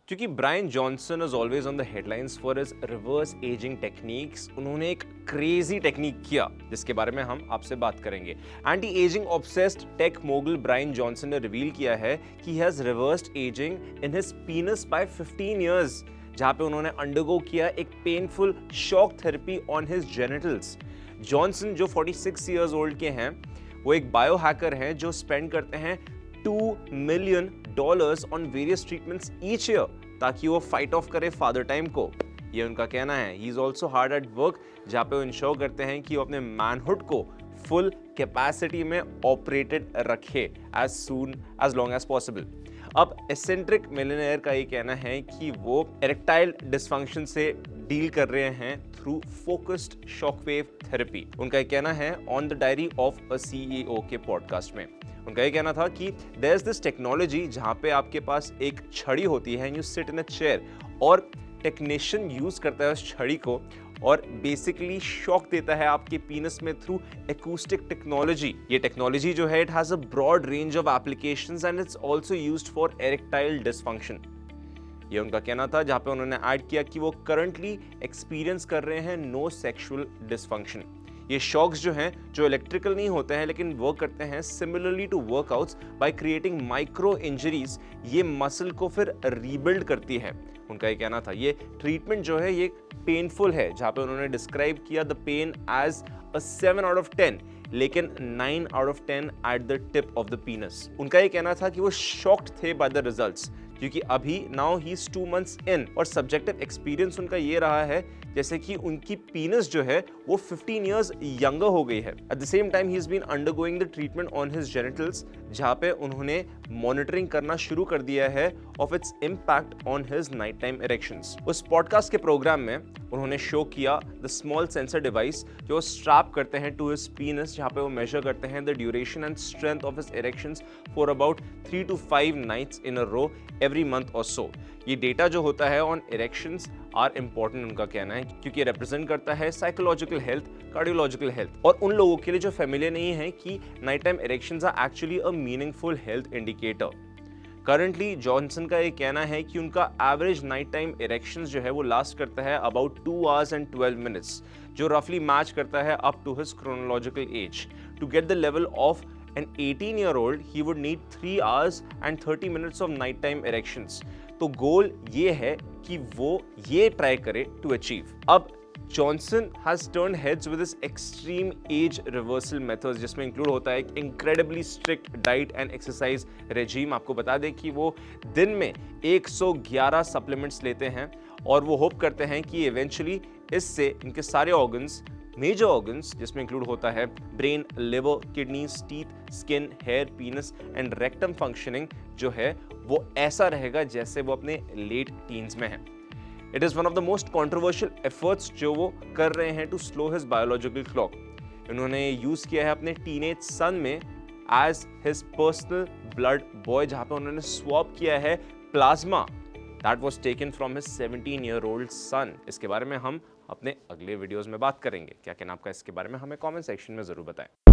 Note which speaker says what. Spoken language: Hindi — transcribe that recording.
Speaker 1: क्योंकि Brian Johnson is always on the headlines for his reverse ageing techniques, उन्होंने एक क्रेजी टेक्निक किया जिसके बारे में हम आपसे बात करेंगे। Anti ageing obsessed tech mogul Brian Johnson ने रिवील किया है कि he has reversed ageing in his penis by 15 years, जहां पे उन्होंने अंडरगो किया एक painful shock therapy on his genitals. Johnson जो 46 इयर्स ओल्ड के हैं, वो एक बायो हैकर हैं जो स्पेंड करते हैं $2 million on various treatments each year ताकि वो फाइट ऑफ करे फादर टाइम को। ये उनका कहना है। He is also hard at work, जहाँ पे वो इंश्योर करते हैं कि वो अपने मैनहुड को फुल कैपेसिटी में ऑपरेटेड रखे as soon as long as possible. अब एसेंट्रिक मिलियनेयर का ये कहना है कि वो इरेक्टाइल डिसफंक्शन से डील कर रहे हैं थ्रू फोकस्ड शॉकवेव थेरेपी। उनका ये कहना है on the diary of a CEO के पॉडकास्ट में। उनका ये कहना था कि देयर इज दिस टेक्नोलॉजी जहां पे आपके पास एक छड़ी होती है, you sit in a chair और टेक्नीशियन यूज करता है उस छड़ी को और बेसिकली शॉक देता है आपके पीनस में थ्रू एकूस्टिक टेक्नोलॉजी। ये टेक्नोलॉजी जो है it has a broad range of applications and it's also used for erectile dysfunction. ये उनका कहना था, जहां पे उन्होंने ऐड किया कि वो करंटली एक्सपीरियंस कर रहे हैं नो सेक्सुअल डिसफंक्शन। ये शॉक्स जो हैं, जो इलेक्ट्रिकल नहीं होते हैं लेकिन वर्क करते हैं similarly to workouts by creating micro injuries, ये मसल को फिर रीबिल्ड करती है। उनका ये कहना था ये ट्रीटमेंट जो है ये पेनफुल है, जहां पे उन्होंने डिस्क्राइब किया the pain as a 7 out of 10 लेकिन 9 out of 10 at the tip of the penis. उनका ये कहना था कि वो शॉक्ड थे बाय द रिजल्ट्स, क्योंकि अभी now he is 2 months in और सब्जेक्टिव एक्सपीरियंस उनका ये रहा है जैसे कि उनकी पीनस जो है वो 15 इयर्स यंगर हो गई है। At the same time he is been undergoing the treatment on his genitals, जहां पे उन्होंने मॉनिटरिंग करना शुरू कर दिया है of its impact on his night time erections. उस पॉडकास्ट के प्रोग्राम में उन्होंने शो किया द स्मॉल सेंसर डिवाइस जो स्ट्रैप करते हैं टू हिज पीनस, जहां पे वो मेजर करते हैं the duration and strength of his erections for about 3 to 5 nights in a row every month और सो। ये डेटा जो होता है ऑन इरेक्शंस आर इंपॉर्टेंट, उनका कहना है, क्योंकि रिप्रेजेंट करता है साइकोलॉजिकल हेल्थ, कार्डियोलॉजिकल हेल्थ और उन लोगों के लिए जो फेमिलियर नहीं है कि night time erections are actually a meaningful health indicator. Currently Johnson का ये कहना है कि उनका एवरेज नाइट टाइम इरेक्शंस जो है वो लास्ट करता है अबाउट 2 hours and 12 minutes, जो रफली मैच करता है up to his chronological age. To get the level of an 18-year-old, he would need 3 hours and 30 minutes of nighttime erections. तो गोल ये है कि वो ये ट्राई करे टू अचीव। अब Johnson has turned heads with his extreme age reversal methods, जिसमें इंक्लूड होता है एक incredibly strict diet and exercise regime. आपको बता दें कि वो दिन में 111 सप्लीमेंट्स लेते हैं और वो होप करते हैं कि इवेंचुअली इससे इनके सारे ऑर्गन्स, मेजर ऑर्गन्स जिसमें इंक्लूड होता है brain, liver, kidneys, teeth, skin, hair, penis and rectum functioning जो है वो ऐसा रहेगा जैसे वो अपने लेट टीन्स में है। It is one of the most controversial efforts जो वो कर रहे हैं to slow his biological clock. इन्होंने यूज किया है अपने टीनेज सन में as his personal blood boy, जहां पे उन्होंने स्वैप किया है plasma that was taken from his 17-year-old son. इसके बारे में हम अपने अगले वीडियोस में बात करेंगे। क्या कहना आपका इसके बारे में, हमें कमेंट सेक्शन में जरूर बताएं।